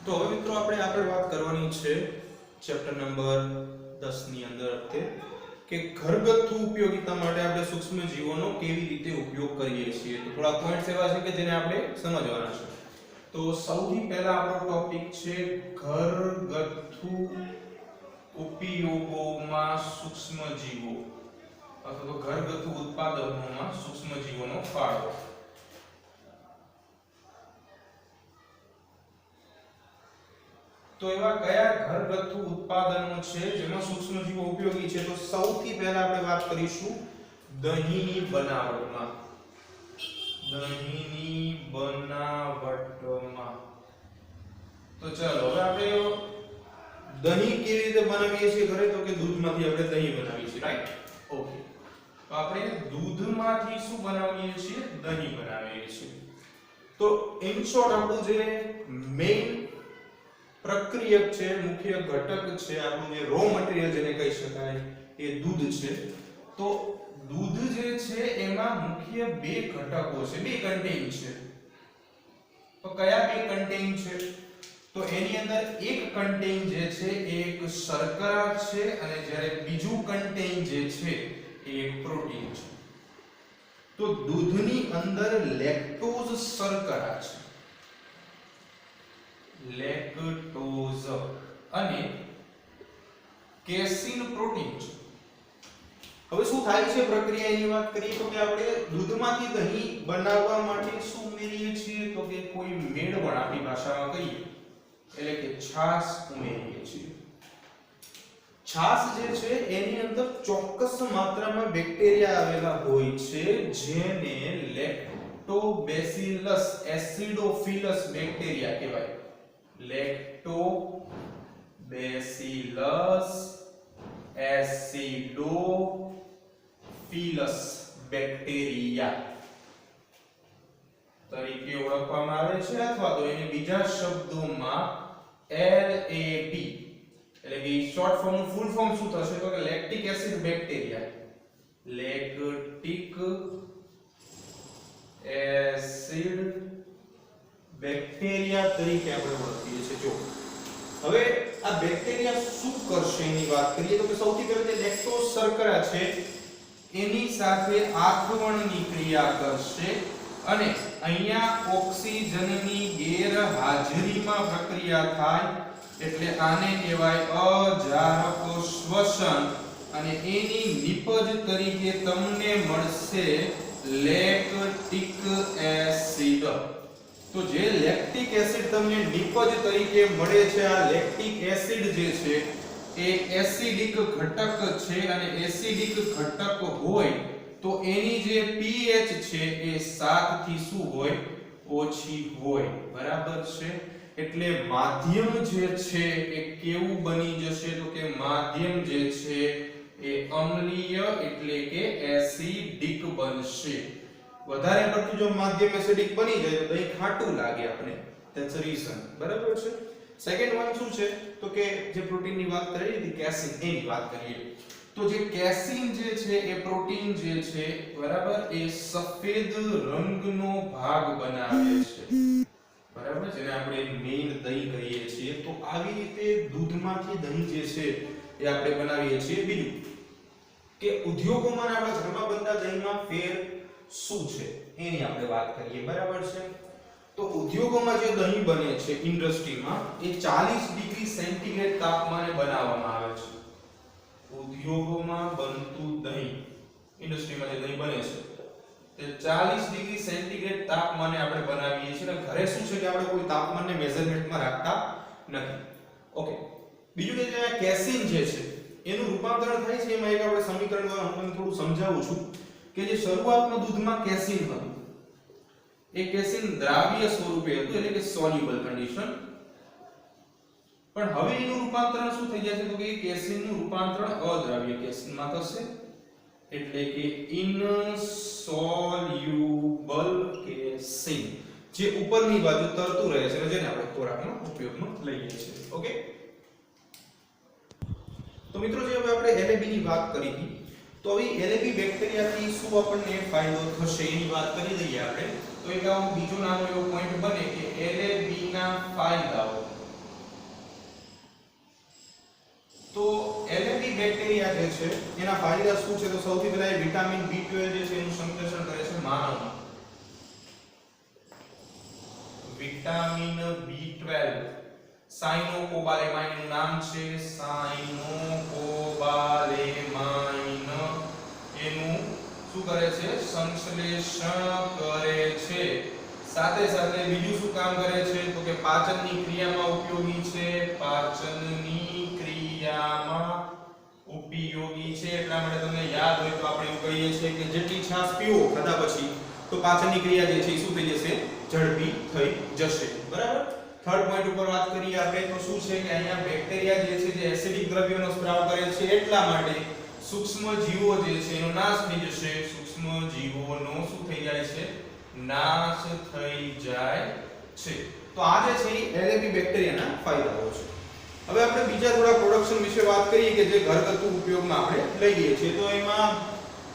તો હવે મિત્રો આપણે આગળ વાત કરવાની છે ચેપ્ટર નંબર 10 ની અંદર કે ઘરગથ્થુ ઉપયોગિતા માટે આપણે સૂક્ષ્મ જીવોનો કેવી રીતે ઉપયોગ કરીએ છીએ. તો થોડા પોઈન્ટ્સ એવા છે કે જેને આપણે સમજવાના છે. તો સૌથી પહેલા આપણો ટોપિક છે ઘરગથ્થુ ઉપયોગોમાં સૂક્ષ્મ જીવો અથવા તો ઘરગથ્થુ ઉત્પાદનોમાં સૂક્ષ્મ જીવોનો ફાળો. તો એવા કયા ઘરગથ્થુ ઉત્પાદનો છે જેમાં સૂક્ષ્મજીવો ઉપયોગી છે? તો સૌથી પહેલા આપણે વાત કરીશું દહીંની બનાવટમાં. દહીંની બનાવટમાં. તો ચાલો હવે આપણે દહીં કેવી રીતે બનાવીએ છીએ ઘરે? તો કે દૂધમાંથી આપણે દહીં બનાવીએ છીએ, રાઈટ? ઓકે. તો આપણે દૂધમાંથી શું બનાવીએ છીએ? દહીં બનાવીએ છીએ. તો ઇન શોર્ટ આપણું જે મેઇન પ્રક્રિયક છે, મુખ્ય ઘટક છે, આપણું જે રો મટીરીયલ જેને કહી શકાય એ દૂધ છે. તો દૂધ જે છે એમાં મુખ્ય બે ઘટકો છે, બે કન્ટેન છે. તો કયા બે કન્ટેન છે? તો એની અંદર એક કન્ટેન જે છે એ એક શર્કરા છે અને જ્યારે બીજું કન્ટેન જે છે એ એક પ્રોટીન છે. તો દૂધની અંદર લેક્ટોઝ શર્કરા છે, લેક્ટોઝ, અને કેસીન પ્રોટીન છે. હવે શું થાય છે પ્રક્રિયાની વાત કરીએ તો કે આપણે દૂધમાંથી દહીં બનાવવા માટે શું ઉમેરીએ છીએ? તો કે કોઈ મેળવણ, આપણી ભાષામાં કહીએ એટલે કે છાશ ઉમેરીએ છીએ. છાશ જે છે એની અંદર ચોક્કસ માત્રામાં બેક્ટેરિયા આવેલા હોય છે જેને લેક્ટોબેસિલસ એસિડોફિલસ બેક્ટેરિયા કહેવાય. લેક્ટોબેસિલસ એસિડોફિલસ બેક્ટેરિયા તરીકે ઓળખવામાં આવે છે, અથવા તો એને બીજા શબ્દોમાં LAB એટલે કે શોર્ટ ફોર્મ નું ફૂલ ફોર્મ શું થશે? તો કે lactic acid bacteria. Lactic acid bacteria તરીકે આપણે ઓળખીએ છીએ. જો હવે આ બેક્ટેરિયા શું કરશે એની વાત કરીએ તો કે સૌથી પહેલા જે લેક્ટોઝ શર્કરા છે એની સાથે આથવણની ક્રિયા કરશે અને અહીંયા ઓક્સિજનની ગેરહાજરીમાં પ્રક્રિયા થાય એટલે આને કહેવાય અજારક શ્વસન, અને એની નિપજ તરીકે તમને મળશે લેક્ટિક એસિડ. તો જે લેક્ટિક એસિડ તમને નિપજ તરીકે મળે છે, આ લેક્ટિક એસિડ જે છે એ એસિડિક ઘટક છે, અને એસિડિક ઘટક હોય તો એની જે pH છે એ 7 થી શું હોય? ઓછી હોય. બરાબર છે? એટલે માધ્યમ જે છે એ કેવું બની જશે? તો કે માધ્યમ જે છે એ અમ્લીય એટલે કે એસિડિક બનશે. વધારે પડતું જો માધ્યમ એસિડિક બની જાય તો દહીં ખાટું લાગે આપણે. That's a reason. બરાબર છે? સેકન્ડ વન શું છે? તો કે જે પ્રોટીનની વાત કરી હતી કેસીન, એની વાત કરીએ. તો જે કેસીન જે છે એ પ્રોટીન જે છે, બરાબર, એ સફેદ રંગનો ભાગ બનાવે છે. બરાબર, જેને આપણે મેઇન દહીં કહીએ છીએ. તો આવી રીતે દૂધમાંથી દહીં જે છે એ આપણે બનાવીએ છીએ. બીજું કે ઉદ્યોગોમાં આપણા ઘરમાં બનતા દહીંમાં ફેર શું છે એની આપણે વાત કરીએ. બરાબર છે? તો ઉદ્યોગોમાં જે દહીં બને છે ઇન્ડસ્ટ્રીમાં એ 40 ડિગ્રી સેન્ટીગ્રેડ તાપમાને બનાવવામાં આવે છે. ઉદ્યોગોમાં બનતું દહીં, ઇન્ડસ્ટ્રીમાં જે દહીં બને છે તે 40 ડિગ્રી સેન્ટીગ્રેડ તાપમાને આપણે બનાવીએ છીએ. અને ઘરે શું છે કે આપણે કોઈ તાપમાનને મેઝરમેન્ટમાં રાખતા નથી. ઓકે. બીજું કે જે કેસીન જે છે એનું રૂપાંતરણ થાય છે, એમાં એક આપણે સમીકરણ દ્વારા હું તમને થોડું સમજાવું છું કે જે શરૂઆતમાં દૂધમાં કેસીન હતું એ કેસીન દ્રાવ્ય સ્વરૂપે હતું એટલે કે સોલ્યુબલ કન્ડિશન. પણ હવે એનું રૂપાંતરણ શું થઈ જાય છે? તો કે કેસીનનું રૂપાંતરણ અદ્રાવ્ય કેસીનમાં થશે એટલે કે ઇનસોલ્યુબલ કેસીન, જે ઉપરની બાજુ તરતું રહે છે, જેને આપણે ખોરાકમાં ઉપયોગમાં લઈએ છીએ. ઓકે. તો મિત્રો જે હવે આપણે LAB ની વાત કરી હતી, તો હવે LAB બેક્ટેરિયાથી શું આપણને ફાયદો થશે એની વાત કરી દઈએ આપણે. તો એક આવો બીજો નાનો એવો પોઈન્ટ બને કે LAB ના ફાયદાઓ. તો એલએબી બેક્ટેરિયા જે છે એના ફાયદા શું છે? તો સૌથી પહેલા એ વિટામિન B12 જે છે એનું સંશ્લેષણ કરે છે માનવમાં. વિટામિન B12 સાયનોકોબાલેમાઇન નું નામ છે સાયનોકોબાલેમાઇન. એનું શું કરે છે? સંશ્લેષણ કરે છે. સાથે સાથે બીજું શું કામ કરે છે? તો કે પાચનની ક્રિયામાં ઉપયોગી છે. પાચનની ક્રિયામાં ઉપયોગી છે. એટલા માટે તમને યાદ હોય તો આપણે એવું કહીએ છીએ કે જેટલી છાશ પીવો ખાધા પછી તો પાચનની ક્રિયા જે છે એ શું થઈ જશે? ઝડપી થઈ જશે. બરાબર. થર્ડ પોઈન્ટ ઉપર વાત કરીએ આપણે તો શું છે કે અહીંયા બેક્ટેરિયા જે છે જે એસિડિક દ્રવ્યોનો સ્ત્રાવ કરે છે એટલા માટે સૂક્ષ્મ જીવો જે છે એનો નાશ થઈ જશે. સૂક્ષ્મ જીવોનો શું થઈ જાય છે? નાશ થઈ જાય છે. તો આ જે છે એ એલએબી બેક્ટેરિયાના ફાયદાઓ છે. હવે આપણે બીજા થોડા પ્રોડક્શન વિશે વાત કરીએ કે જે ઘરગથ્થુ ઉપયોગમાં આપણે લઈએ છીએ. તો એમાં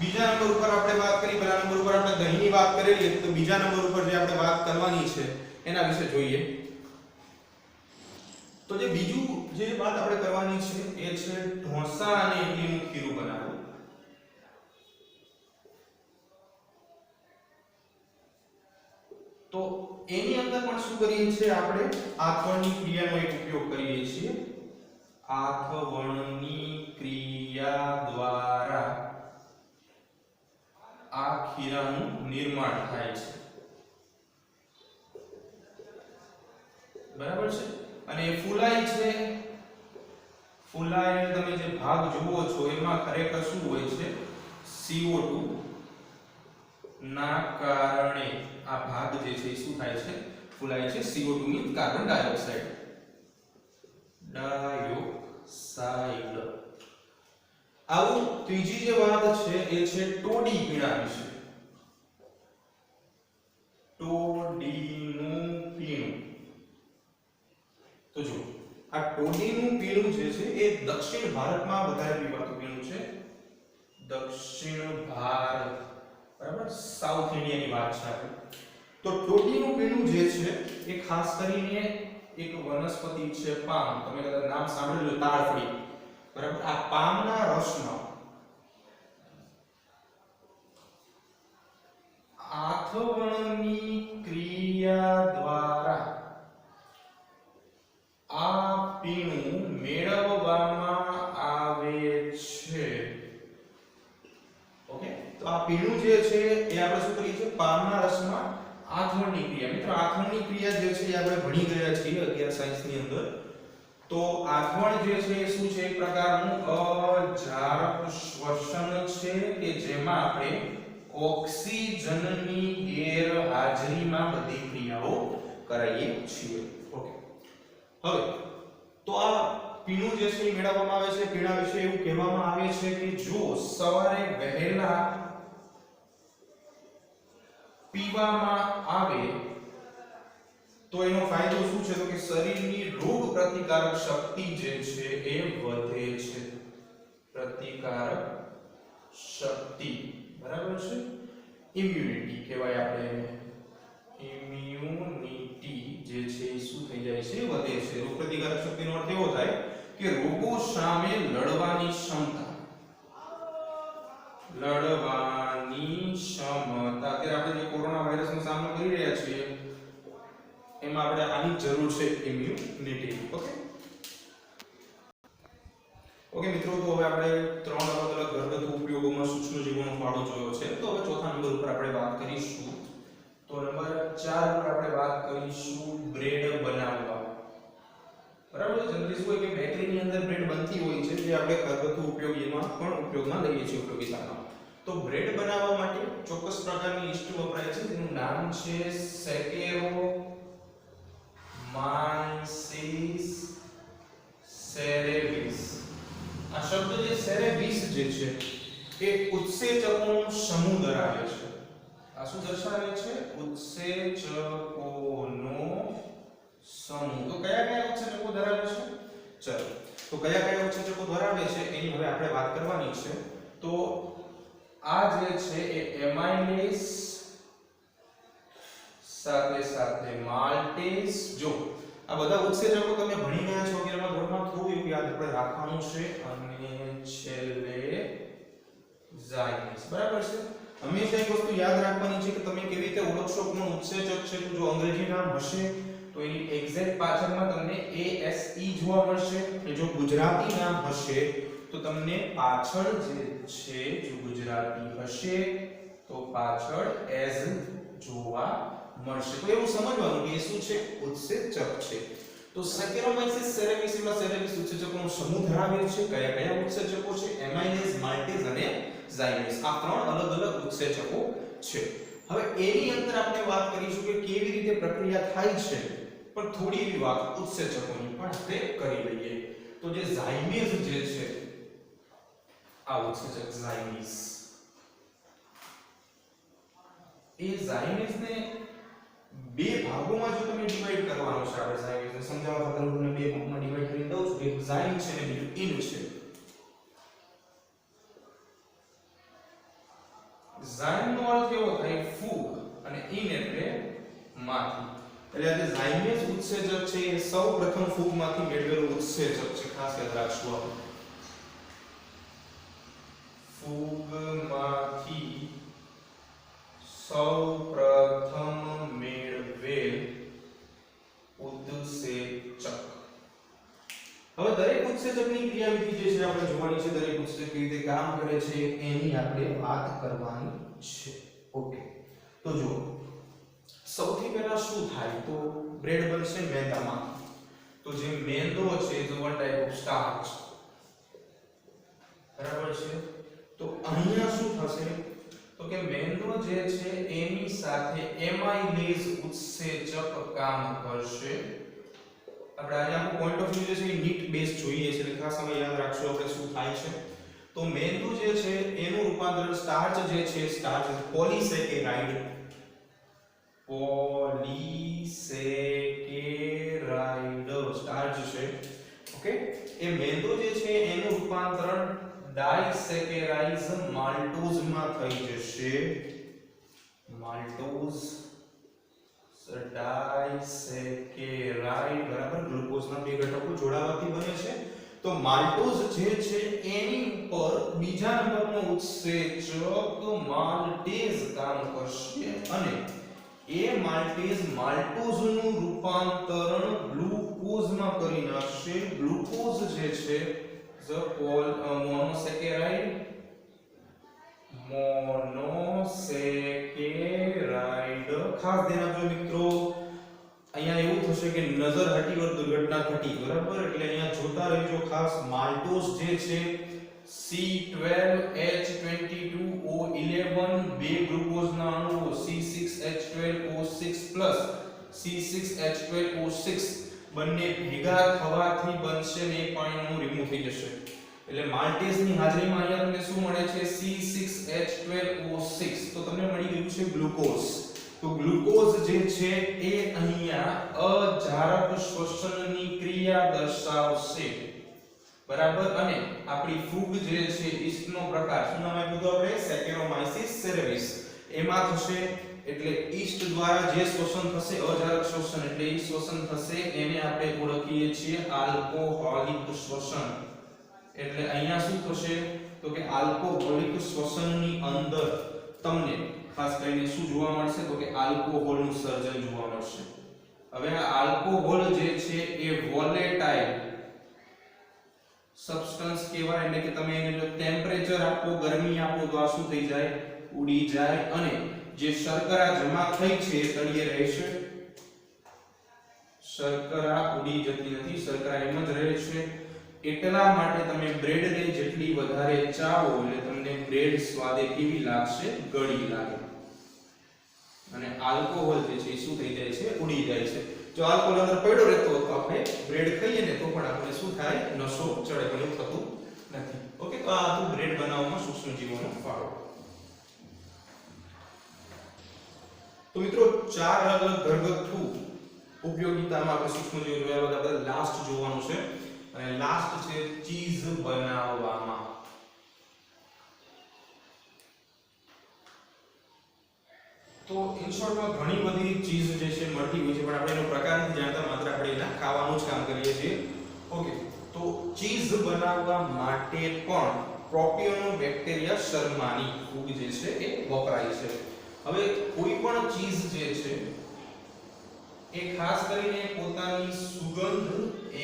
બીજા નંબર ઉપર આપણે વાત કરી. પહેલા નંબર ઉપર આપણે દહીંની વાત કરેલી હતી. તો બીજા નંબર ઉપર જે આપણે વાત કરવાની છે એના વિશે જોઈએ. તો જે બીજું જે વાત આપણે કરવાની છે એ છે ઢોસા અને ઇડલીનું ખીરું બનાવવું. તો એની અંદર પણ શું કરીએ છીએ? આપણે આથવણની ક્રિયાનો એક ઉપયોગ કરીએ છીએ. આથવણની ક્રિયા દ્વારા આ ખીરાનું નિર્માણ થાય છે. બરાબર છે. અને એ ફૂલાય છે. ફૂલાય તમે જે ભાગ જુઓ છો એમાં ખરેખર શું હોય છે? CO2 ના કારણે આ ભાગ જે છે એ શું થાય છે? ફૂલાય છે. CO2 means carbon dioxide. આવું ત્રીજી જે વાત છે એ છે ટોડી પીણા વિશે. ટોડીનું પીણું. તો જો આ ટોડીનું પીણું જે છે એ દક્ષિણ ભારતમાં વધારે પીવાતું પીણું છે. દક્ષિણ ભારત. બરાબર. સાઉથ ઇન્ડિયાની વાત છે આપણે. તો ટોડીનું પીણું જે છે એ ખાસ કરીને એક વનસ્પતિ છે પામ. તમે કદાચ નામ સાંભળ્યું હોય તાડફળી. બરાબર. આ પામના રસમાં આથવણની ક્રિયા દ્વારા આ પીણું મેળવવામાં આવે છે. ઓકે. તો આ પીણું જે છે એ આપણે શું કરીએ છીએ? પામના રસમાં આથવણની ક્રિયા. મિત્રો આથવણની ક્રિયા જે છે એ આપણે ભણી ગયા છીએ 11 સાયન્સની અંદર. તો આથવણ જે છે એ શું છે? એક પ્રકારનું અજારક શ્વસન છે કે જેમાં આપણે ઓક્સિજનની ગેરહાજરીમાં બધી ક્રિયાઓ કરાઈએ છીએ. ઓકે. હવે તો આ પીણું જે છે એ મેળવવામાં આવે છે. પીણા વિશે એવું કહેવામાં આવે છે કે જો સવારે વહેલા પીવામાં આવે તો એનો ફાયદો શું છે? તો કે શરીરની રોગ પ્રતિકારક શક્તિ જે છે એ વધે છે. પ્રતિકારક શક્તિ. બરાબર છે. ઇમ્યુનિટી કહેવાય આપણે એને. ઇમ્યુનિટી જે છે એ શું થઈ જાય છે? વધે છે. રોગ પ્રતિકારક શક્તિનો અર્થ એવો થાય કે રોગો સામે લડવાની ક્ષમતા. લડવાની ક્ષમતા. અત્યારે આપણે જે કોરોના વાયરસનો સામનો કરી રહ્યા છીએ એમાં આપણે આની જરૂર છે, ઇમ્યુનિટી. ઓકે. ઓકે મિત્રો, તો હવે આપણે ત્રણ અલગ અલગ ઘરગથ્થુ ઉપયોગોમાં સૂક્ષ્મ જીવોનો ફાળો જોયો છે. તો હવે ચોથા નંબર ઉપર આપણે વાત કરીશું. તો નંબર 4 પર આપણે વાત કરીશું બ્રેડ બનાવવા. બરાબર છે. જનરલી શું હોય કે બેકરીની અંદર બ્રેડ બનતી હોય છે જે આપણે ઘરગથ્થુ ઉપયોગીમાં પણ ઉપયોગમાં લઈએ છીએ ઉપયોગિતામાં. તો બ્રેડ બનાવવા માટે ચોક્કસ પ્રકારની ઈસ્ટ વપરાય છે. તેનું નામ છે સેકેરોમાઇસીસ સેરેવિસ. આ શબ્દ જે સેરેવિસ જે છે એ ઉત્સેચકોનો સમૂહ ધરાવે છે. આ શું દર્શાવે છે? ઉત્સેચકોનો સમૂહ. તો કયા કયા ઉત્સેચકો ધરાવે છે? ચલો, તો કયા કયા ઉત્સેચકો ધરાવે છે એની હવે આપણે વાત કરવાની છે. તો આ જે છે એ એમાઇલેસ સાથે સાથે માલ્ટેસ. જો આ બધા ઉત્સેચકો તમે ભણી ગયા છો 11મા ધોરણમાં, થોડું એવું યાદ આપણે રાખવાનું છે. અને છેલ્લે ઝાયગસ. બરાબર છે. હંમેશા એક વસ્તુ યાદ રાખવાની છે કે તમે કેવી રીતે ઓળખશો કોણ ઉત્સેચક છે. તો જો અંગ્રેજી નામ હશે તો એની એક્ઝેક્ટ પાછળમાં તમને ASE જોવા મળશે. અને જો ગુજરાતી નામ હશે તો તમને પાછળ જે છે, જો ગુજરાતી હશે તો પાછળ એઝ જોવા મળશે. તો એવું સમજવાનું કે શું છે, ઉત્સેચક છે. તો સેકેરોમાઇસિસ સેરેવિસ એમાં સેરેવિસ ઉત્સેચકોનો સમૂહ ધરાવે છે. કયા કયા ઉત્સેચકો છે? એમાઇલેઝ, માલ્ટેઝ અને ઝાયમેઝ. આ ત્રણ અલગ અલગ ઉત્સેચકો છે. હવે એની અંદર આપણે વાત કરીશું કે કેવી રીતે પ્રક્રિયા થાય છે, પણ થોડી એવી વાત ઉત્સેચકોની પણ આપણે કરી લઈએ. તો જે ઝાયમેઝ જે છે, આ ઉત્સેચક ઝાયમેઝ, એ ઝાયમેઝને બે ભાગોમાં જો તમે ડિવાઈડ કરવાનો છે, આપણે ઝાયમેઝને સમજાવવા ખાતર હું બે ભાગમાં ડિવાઈડ કરી દઉં છું. એક ઝાઇમ છે અને બીજું ઇન છે. ઝાઇમ નો અર્થ એવો થાય ફૂગ અને ઇન એટલે માંથી. એટલે આ જે ઝાયમેઝ ઉત્સેચક છે એ સૌપ્રથમ ફૂગમાંથી મેળવેલું ઉત્સેચક છે. ખાસ યાદ રાખજો. ફૂગમાંથી સૌપ્રથમ મેળવેલ ઉત્સેચક. હવે દરેક ઉત્સેચકની ક્રિયાવિધિ જે છે આપણે જોવાની છે. દરેક ઉત્સેચક કેવી રીતે કામ કરે છે એની આપણે વાત કરવાની છે. ઓકે, તો જો સૌથી પહેલા શું થાય, તો બ્રેડ બનશે મેંદામાં. તો જે મેંદો છે એ વન ટાઈપ ઓફ સ્ટાર્ચ. બરાબર છે. તો અહીંયા શું થશે, તો કે મેંદો જે છે એની સાથે એમાઇલેઝ ઉત્સેચક કામ કરશે. આપણે અહીંયા પોઈન્ટ ઓફ વ્યૂ જે છે એ નીટ બેઝ જોઈએ છે, એટલે ખાસ સમય યાદ રાખશો આપણે શું થાય છે. તો મેંદો જે છે એનું રૂપાંતર સ્ટાર્ચ જે છે, સ્ટાર્ચ પોલિસેકેરાઇડ, પોલિસેકેરાઇડ સ્ટાર્ચ છે. ઓકે, એ મેંદો જે છે એનું રૂપાંતરણ ડાઇસેકેરાઇઝ માલ્ટોઝ માં થઈ જશે. માલ્ટોઝ ડાઇસેકેરાઇડ બરાબર, ગ્લુકોઝના બે ઘટકો જોડાવાથી બને છે. તો માલ્ટોઝ જે છે એની ઉપર બીજા નંબરનો ઉત્સેચક માલ્ટેઝ કામ કરશે અને એ માલ્ટેઝ માલ્ટોઝનું રૂપાંતરણ ગ્લુકોઝમાં કરી નાખશે. ગ્લુકોઝ જે છે મોનોસેકેરાઇડ. ખાસ ધ્યાન આપજો મિત્રો, અહીંયા એવું થશે કે નજર હટી और દુર્ઘટના ઘટી. બરાબર, એટલે અહીંયા જોતા રહેજો ખાસ. માલ્ટોઝ જે છે C12H22O11 બે ગ્લુકોઝના અણુઓ C6H12O6 C6H12O6 બંને ભેગા થવાથી બનશે ને એક પાણીનું રિમૂવ થઈ જશે. એટલે માલ્ટેઝની હાજરીમાં અહીંયા તમને શું મળે છે, C6H12O6. તો તમને મળી ગયું છે ગ્લુકોઝ. તો ગ્લુકોઝ જે છે એ અહીંયા અજારક શ્વસનની ક્રિયા દર્શાવશે. બરાબર, અને આપણી ફૂગ જે છે ઈસ્ટનો પ્રકાર, શું નામ આપ્યું હતું આપણે, સેકેરોમાઇસિસ સેરેવિસ, એમાં થશે. એટલે ઈસ્ટ દ્વારા જે શ્વસન થશે, અજારક શ્વસન, એટલે ઈ શ્વસન થશે એને આપણે ઓળખીએ છીએ આલ્કોહોલિક શ્વસન. એટલે અહીંયા શું થશે, તો કે આલ્કોહોલિક શ્વસનની અંદર તમને ખાસ કરીને શું જોવા મળશે, તો કે આલ્કોહોલનું સર્જન જોવા મળશે. હવે આ આલ્કોહોલ જે છે એ વોલેટાઇલ સબસ્ટન્સ કહેવાય. એટલે કે તમે એને જો ટેમ્પરેચર આપો, ગરમી આપો તો આ શું થઈ જાય, ઉડી જાય. અને જે શર્કરા જમા થઈ છે એ તળિયે રહેશે. શર્કરા ઉડી જતી નથી, શર્કરા એમ જ રહે છે. એટલા માટે તમે બ્રેડને જેટલી વધારે ચાવો એટલે તમને બ્રેડ સ્વાદે કેવી લાગશે, ગળી લાગે. અને આલ્કોહોલ જે છે શું થઈ જાય છે, ઉડી જાય છે. જો આલ્કોહોલ અંદર પડ્યો રહેતો તો આપણે બ્રેડ ખાઈએ ને તો પણ આપણે શું થાય, નશો ચડે, પણ એવું થતું નથી. ઓકે, તો આ હતું બ્રેડ બનાવવામાં સૂક્ષ્મજીવોનો ફાળો. તો મિત્રો ચાર અલગ અલગ ઘરગથ્થુ ઉપયોગિતામાં આપણે સૂક્ષ્મજીવો જોયા. બધા લાસ્ટ જોવાનું છે. અને લાસ્ટ છે ચીઝ બનાવવામાં. તો ઇન શોર્ટમાં ઘણી બધી ચીઝ જે છે મળતી હોય છે પણ આપણે એનો પ્રકાર નથી જાણતા, માત્ર આપણે એના ખાવાનું જ કામ કરીએ છીએ. ઓકે, તો ચીઝ બનાવવા માટે પણ પ્રોપિયોનોબેક્ટેરિયા શર્માની ફૂગ જે છે એ વપરાય છે. હવે કોઈ પણ ચીઝ જે છે એ ખાસ કરીને પોતાની સુગંધ,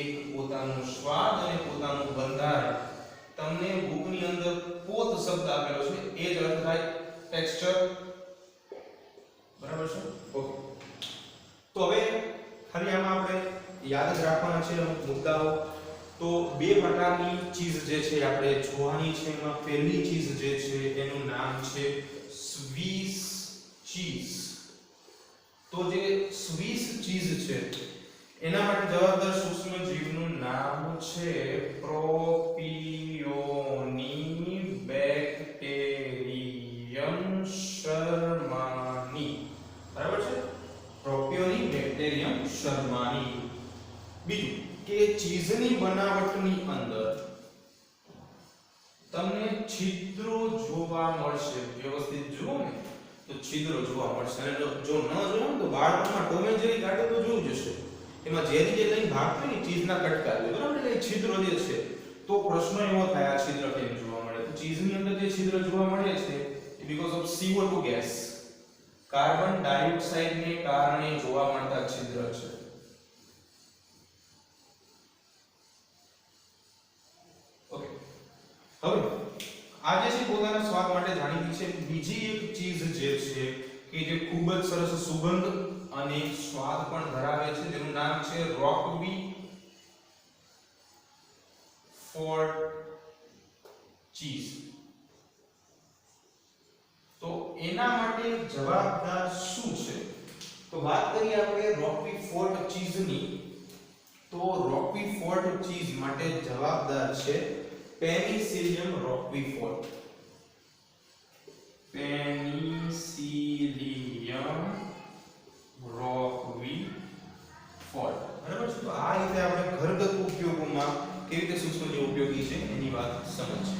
એક પોતાનો સ્વાદ અને પોતાનું બંધારણ, તમને બુકની અંદર પોત શબ્દ આપેલો છે એ જ અર્થ થાય ટેક્સચર. બરાબર છે? ઓકે, તો હવે ખાલી આમાં આપણે યાદ જ રાખવાના છે અમુક મુદ્દાઓ. તો બે પ્રકારની ચીઝ જે છે આપણે જોવાની છે. એમાં પહેલી ચીઝ જે છે એનું નામ છે સ્વિસ ચીઝ. તો જે સ્વિસ ચીઝ છે એના માટે જવાબદાર સૂક્ષ્મજીવનું નામ છે પ્રોપિયોનિબેક્ટેરિયમ શર્માની. બરાબર છે? પ્રોપિયોનિબેક્ટેરિયમ શર્માની. બીજું કે ચીઝની બનાવટની અંદર તમને છિદ્રો જોવા મળશે. વ્યવસ્થિત જુઓ ને તો છિદ્રો જોવા મળશે. અને જો ન જોયું તો બાળપણમાં ટોમ એન્ડ જેરી કાર્ટૂન તો જોયું જશે. એમાં જેરી જે લઈને ભાગતો ને ચીઝના કટકા લે, બરાબર? એટલે છિદ્રો જે છે, તો પ્રશ્ન એવો થાય આ છિદ્ર કેમ જોવા મળે? તો ચીઝની અંદર જે છિદ્ર જોવા મળે છે એ બીકોઝ ઓફ CO2 ગેસ, કાર્બન ડાયોક્સાઇડને કારણે જોવા મળતા છિદ્ર છે. ઓકે, હવે આ જે છે પોતાના સ્વાદ માટે જાણીતી છે. બીજી એક ચીઝ જે છે કે જે ખૂબ જ સરસ સુગંધ અને સ્વાદ પણ ધરાવે છે, જેનું નામ છે રોકવી ફોર્ડ ચીઝ. તો એના માટે જવાબદાર શું છે? તો વાત કરીએ આપણે રોકવી ફોર્ડ ચીઝની, તો રોકવી ફોર્ડ ચીઝ માટે જવાબદાર છે પેનિસિલિયમ રોકવીફોર્ડ. પેનિસિલિયમ રોકવીફોર્ડ. બરાબર છે? તો આ રીતે આપણે ઘરગથ્થુ ઉપયોગોમાં કેવી રીતે સૂક્ષ્મજીવ ઉપયોગી છે એની વાત સમજીએ.